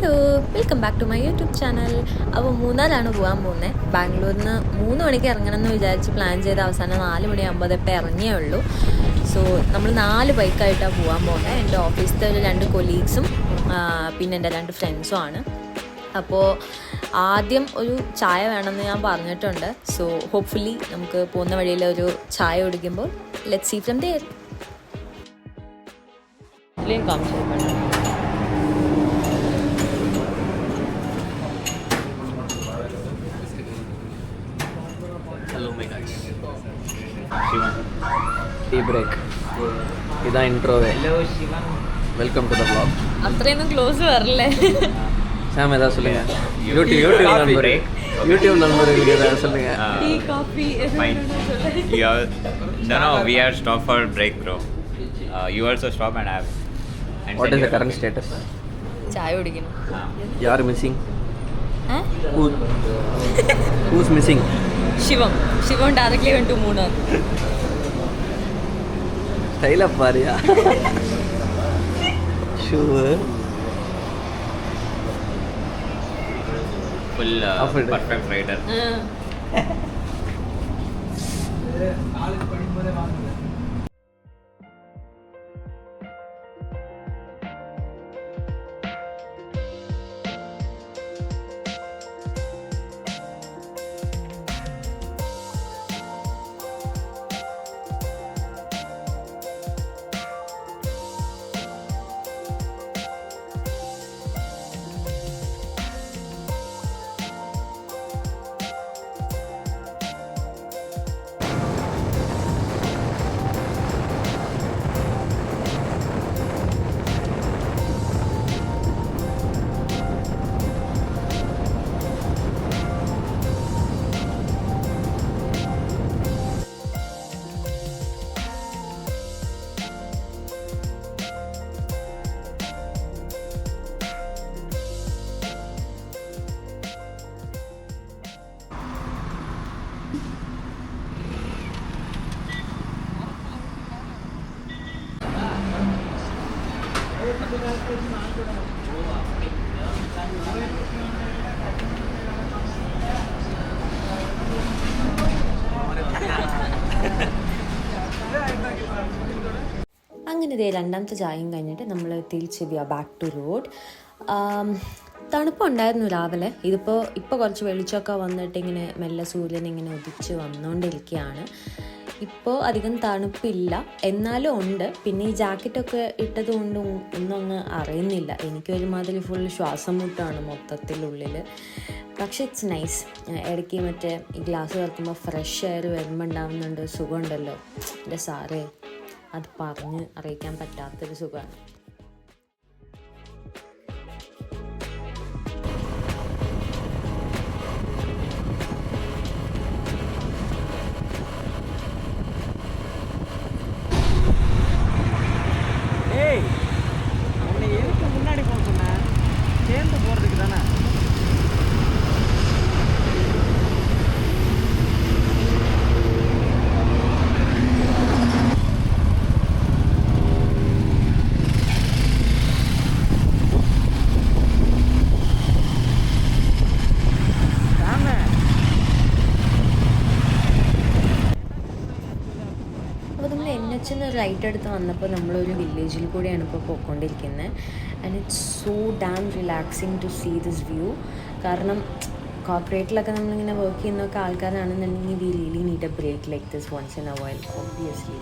Hello, welcome back to my YouTube channel. അപ്പോൾ മൂന്നാറാണ് പോകാൻ പോകുന്നത്. ബാംഗ്ലൂരിൽ നിന്ന് 3 മണിക്ക് ഇറങ്ങണം എന്ന് വിചാരിച്ച് പ്ലാൻ ചെയ്ത് അവസാനം 4 മണിയാകുമ്പോൾ ഇപ്പോൾ ഇറങ്ങിയേ ഉള്ളൂ. സോ നമ്മൾ 4 ബൈക്കായിട്ടാണ് പോകാൻ പോകുന്നത്. എൻ്റെ ഓഫീസിലത്തെ ഒരു 2 കൊലീഗ്സും പിന്നെ എൻ്റെ 2 ഫ്രണ്ട്സും ആണ്. അപ്പോൾ ആദ്യം ഒരു ചായ വേണമെന്ന് ഞാൻ പറഞ്ഞിട്ടുണ്ട്. സോ ഹോപ്പ്ഫുള്ളി നമുക്ക് പോകുന്ന വഴിയിൽ ഒരു ചായ കുടിക്കുമ്പോൾ let's see from there. Hello my guys. Shivan. Tea break. ഇതാ intro. Hello Shivan. Welcome to the vlog. അത്രയൊന്നും ക്ലോസ് വരല്ലേ. സാം ഏതാ சொல்லுங்க. YouTube number. YouTube നമ്പർ ഏതാ சொல்லுங்க. Tea, coffee, fine. No, we have stopped for break, bro. You also stop and have. What is the current status? ചായ കുടിക്കണം. You are missing. Who's missing? Shivam directly went to Munnar. Style up Maria. Sure. Full perfect rider. അങ്ങനെ ഇതേ രണ്ടാമത്തെ ചായയും കഴിഞ്ഞിട്ട് നമ്മൾ തിരിച്ച് back to road. തണുപ്പുണ്ടായിരുന്നു രാവിലെ. ഇപ്പോൾ കുറച്ച് വെളിച്ചമൊക്കെ വന്നിട്ട് ഇങ്ങനെ മെല്ലെ സൂര്യൻ ഇങ്ങനെ ഉദിച്ച് വന്നുകൊണ്ടിരിക്കുകയാണ്. ഇപ്പോൾ അധികം തണുപ്പില്ല, എന്നാലും ഉണ്ട്. പിന്നെ ഈ ജാക്കറ്റൊക്കെ ഇട്ടത് കൊണ്ടും ഒന്നും അങ്ങ് അറിയുന്നില്ല. എനിക്കൊരുമാതിരി ഫുൾ ശ്വാസം മുട്ടാണ് മൊത്തത്തിലുള്ളിൽ. പക്ഷെ ഇറ്റ്സ് നൈസ്. ഇടയ്ക്ക് മറ്റേ ഈ ഗ്ലാസ് തുറക്കുമ്പോൾ ഫ്രഷ് എയർ വരുമ്പോൾ ഉണ്ടാവുന്നുണ്ട് സുഖമുണ്ടല്ലോ. എൻ്റെ സാറേ, അത് പറഞ്ഞ് അറിയിക്കാൻ പറ്റാത്തൊരു സുഖമാണ്. முன்னாடி போக சொன்னேன், சேர்ந்து போறதுக்கு தானே. അപ്പോൾ നമ്മൾ NH റൈറ്റ് എടുത്ത് വന്നപ്പോൾ നമ്മളൊരു വില്ലേജിൽ കൂടെയാണ് ഇപ്പോൾ പോയിക്കൊണ്ടിരിക്കുന്നത്. And it's so damn relaxing to see this view. കാരണം കോർപ്പറേറ്റിലൊക്കെ നമ്മളിങ്ങനെ വർക്ക് ചെയ്യുന്നൊക്കെ ആൾക്കാരാണെന്നുണ്ടെങ്കിൽ we really need a break like this once in a while obviously.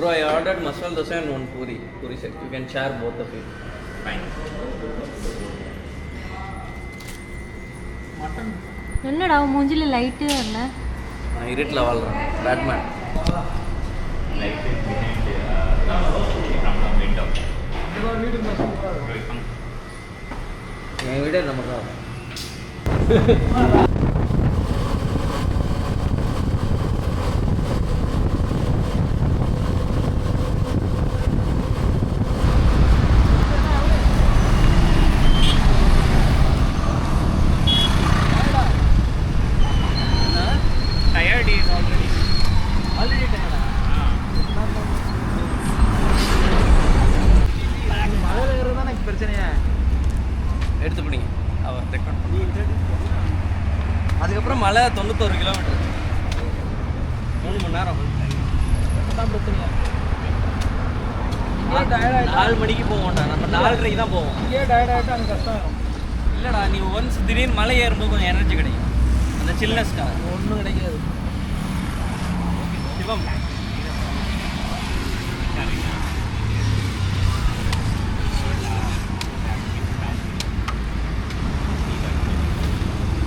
Bro, I ordered masala dosa and one puri set. You can share both of it. Fine. Mutton. என்னடா மூஞ்சில light வரல? நான் இருட்டில் வாழ்கிறேன். Batman. Light is behind from the window. என் வீடே நமக்கு Tired is already. Already மழையில் இருக்கிறது தான் எனக்கு பிரச்சனையா எடுத்து பிடிங்க அவன் ரெக்கார்ட் அதுக்கப்புறம் மழை 91 கிலோமீட்டர் 3 மணி நேரம் தான் பிரச்சனையா 4 மணிக்கு போவோம்டா நம்ம 4:30 தான் போவோம் இங்கே டயர்ட் ஆகிட்டு அங்கே கஷ்டம் இல்லைடா நீ ஒன்ஸ் திடீர்னு மலை ஏறும்போது கொஞ்சம் எனர்ஜி கிடைக்கும் அந்த சில்னஸ்க்காக ஒன்றும் கிடைக்காது சிவம்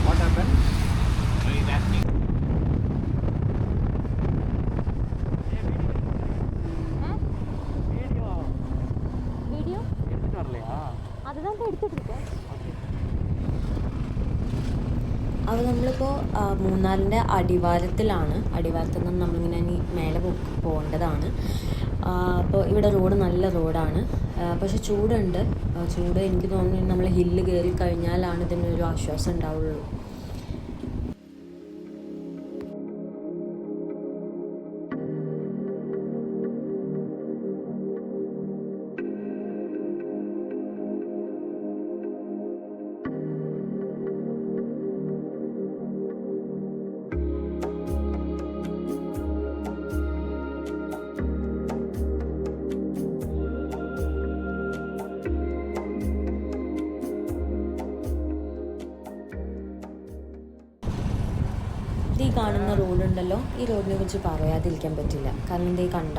What happened? So he's asking. Video எடுத்துட்டு வரலையா അതുதான் എടുത്തിട്ടിരിക്കാം. അപ്പോൾ നമ്മളിപ്പോൾ മൂന്നാറിൻ്റെ അടിവാരത്തിലാണ്. അടിവാരത്തിൽ നിന്ന് നമ്മളിങ്ങനെ ഇനി മേലെ പോകേണ്ടതാണ്. അപ്പോൾ ഇവിടെ റോഡ് നല്ല റോഡാണ്, പക്ഷെ ചൂടുണ്ട്. ചൂട് എനിക്ക് തോന്നുന്നു നമ്മൾ ഹില്ല് കയറി കഴിഞ്ഞാലാണ് ഇതിനൊരു ആശ്വാസം ഉണ്ടാവുള്ളൂ. ഈ കാണുന്ന റോഡുണ്ടല്ലോ, ഈ റോഡിനെ കുറിച്ച് പറയാതിരിക്കാൻ പറ്റില്ല. കാരണം ഇതേ കണ്ട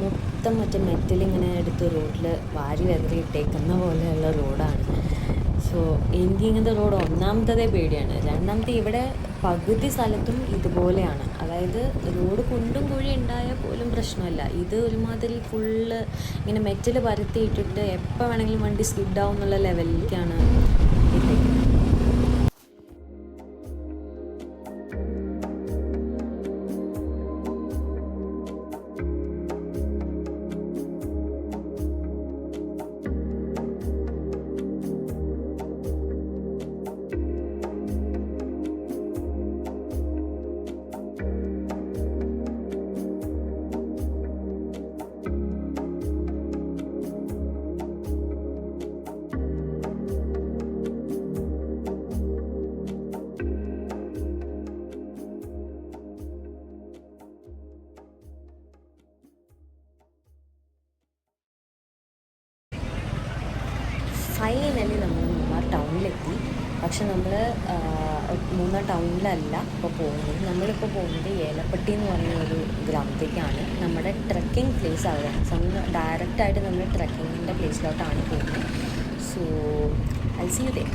മൊത്തം മറ്റേ മെറ്റലിങ്ങനെ എടുത്ത് റോഡിൽ വാരി വെതറി ഇട്ടേക്കുന്ന പോലെയുള്ള റോഡാണ്. സോ എനിക്ക് ഇങ്ങനത്തെ റോഡ് ഒന്നാമത്തതേ പേടിയാണ്. രണ്ടാമത്തെ ഇവിടെ പകുതി സ്ഥലത്തും ഇതുപോലെയാണ്. അതായത് റോഡ് കുണ്ടും കുഴി ഉണ്ടായാൽ പോലും പ്രശ്നമല്ല. ഇത് ഒരുമാതിരി ഫുള്ള് ഇങ്ങനെ മെറ്റൽ പരത്തിയിട്ടിട്ട് എപ്പോൾ വേണമെങ്കിലും വണ്ടി സ്കിഡാവും എന്നുള്ള ലെവലിലേക്കാണ് ഇട്ടേക്കുന്നത്. ഫൈനലി നമ്മൾ മൂന്നാർ ടൗണിലെത്തി. പക്ഷെ നമ്മൾ മൂന്നാർ ടൗണിലല്ല ഇപ്പോൾ പോകുന്നത്. നമ്മളിപ്പോൾ പോകുന്നത് ഏലപ്പെട്ടി എന്ന് പറഞ്ഞ ഒരു ഗ്രാമത്തേക്കാണ്. നമ്മുടെ ട്രക്കിംഗ് പ്ലേസ് അവിടെയാണ്. ഡയറക്റ്റായിട്ട് നമ്മൾ ട്രക്കിങ്ങിൻ്റെ പ്ലേസിലോട്ടാണ് പോകുന്നത്. So I see you there.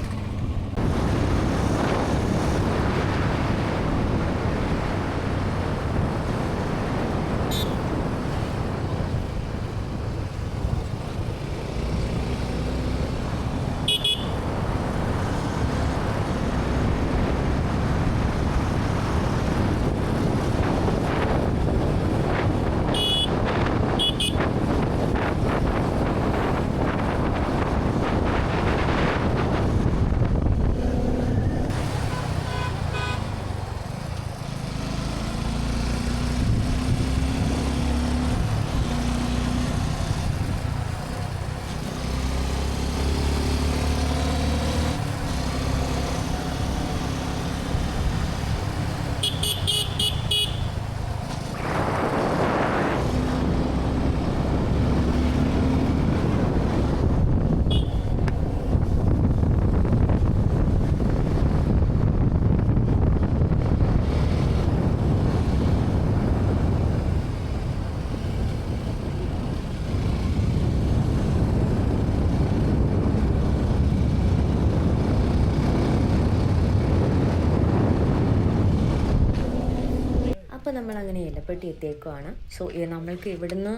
ഇപ്പോൾ നമ്മൾ അങ്ങനെ ഏലപ്പെട്ടി എത്തിയേക്കുവാണ്. സോ നമ്മൾക്ക് ഇവിടുന്ന്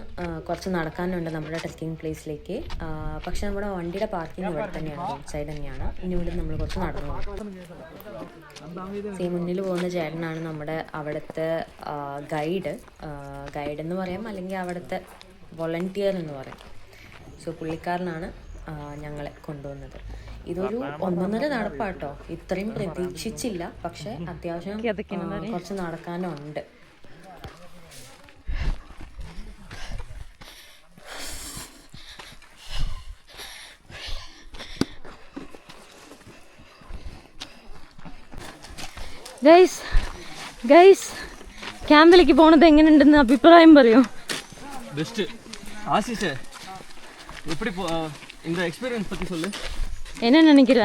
കുറച്ച് നടക്കാനുണ്ട് നമ്മുടെ ട്രെക്കിംഗ് പ്ലേസിലേക്ക്. പക്ഷെ നമ്മുടെ വണ്ടിയുടെ പാർക്കിംഗ് ഇവിടെ തന്നെയാണ്, റോഡ് സൈഡ് തന്നെയാണ്. ഇനി ഇവിടുന്ന് നമ്മൾ കുറച്ച് നടന്നു പോകും. മുന്നിൽ പോകുന്ന ചേട്ടനാണ് നമ്മുടെ അവിടുത്തെ ഗൈഡ് എന്ന് പറയാം, അല്ലെങ്കിൽ അവിടുത്തെ വോളണ്ടിയർ എന്ന് പറയാം. സോ പുള്ളിക്കാരനാണ് ഞങ്ങളെ കൊണ്ടുവന്നത്. ഇതൊരു 1.5 നടപ്പാട്ടോ, ഇത്രയും പ്രതീക്ഷിച്ചില്ല. പക്ഷെ അത്യാവശ്യം കുറച്ച് നടക്കാനുണ്ട്. ഗൈസ് ക്യാമ്പിലേക്ക് പോണത് എങ്ങനെയുണ്ടെന്ന് അഭിപ്രായം പറയൂ. பெஸ்ட்டு. ஆசிஷ் எப்படி இந்த எக்ஸ்பீரியன்ஸ் பற்றி சொல்லு. என்ன நினைக்கிற?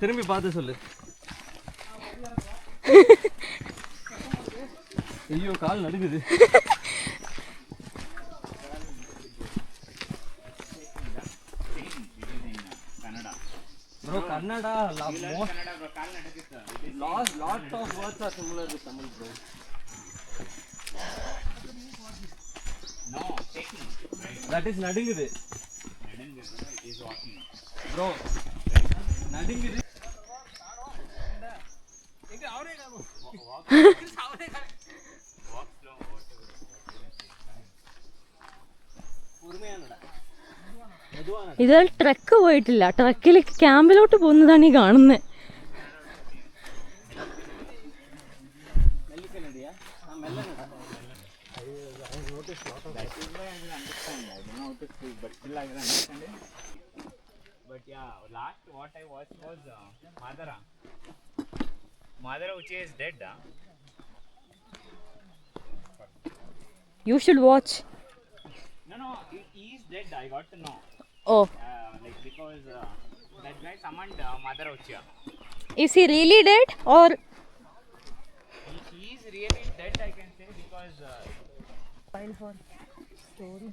திரும்பி பார்த்து சொல்லு. ஐயோ கால் நடுக்குது. Bro, Kannada, lots of words are similar to Tamil, bro. No, taking. That is nadingudu. Nadingudu is walking. Bro, nadingudu. Enga avare na walk. Walk slow. Urmeyanada. ഇത് ട്രക്ക് പോയിട്ടില്ല, ട്രക്കിൽ ക്യാമ്പിലോട്ട് പോകുന്നതാണ് ഈ കാണുന്നത്. But yeah, last what I watched was Madara. Madara Uchi is dead. You should watch. No, he is dead. I got to know. Oh. Like because that guy summoned Madara Uchi. Is he really dead or? He is really dead, I can say, because. File for story.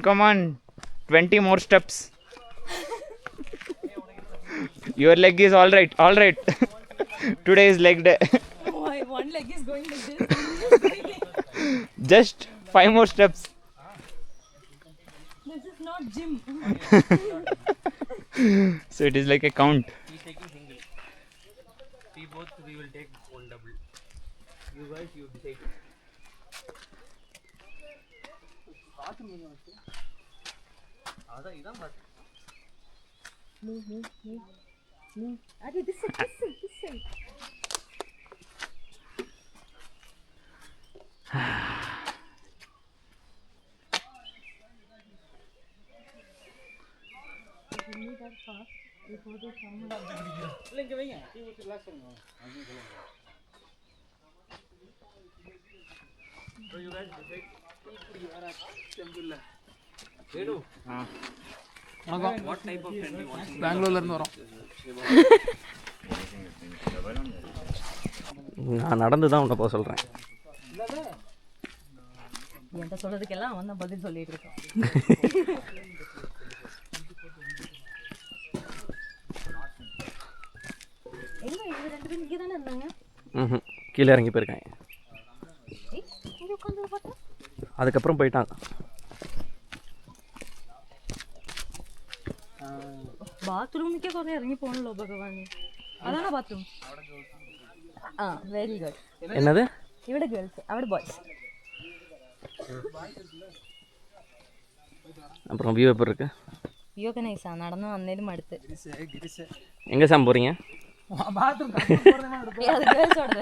Come on. 20 more steps. Your leg is all right. Today is leg day. Why one leg is going like this? Just 5 more steps. This is not gym. So it is like a count. He's taking single. We will take one double. You guys, you take. இதான் பாத்து. Adi, this side. So you guys decide. What type of friend you want? பெங்களூர்ல இருந்து வரோம். நான் நடந்து தான் உன்னை போக சொல்கிறேன். என்கிட்ட சொல்றதுக்கெல்லாம் அவன் தான் பதில் சொல்லிட்டு இருக்கான். எங்க இவங்க 2 பேரும் இங்கே தானே இருந்தாங்க? கீழே இறங்கி போயிருக்காங்க. இங்கே உட்காந்து பார்த்தா அதுக்கப்புறம் போயிட்டாங்க. ബാത്റൂമിലേക്ക് കുറേ ഇറങ്ങി പോകണല്ലോ ഭഗവാൻ. അതാണോ ബാത്റൂം? ആ, വെരി ഗുഡ്. என்னது? ഇവിടെ ഗേൾസ്, അവിടെ ബോയ്സ്. அப்புறம் வியூ எப்படி இருக்கு? வியூ ഒക്കെ നൈസാ. നടന്നു വന്നേലും അടുത്ത്. எங்கே சாம் போகிறீங்க? பாத்ரூம் அது கேர்ள்ஸோட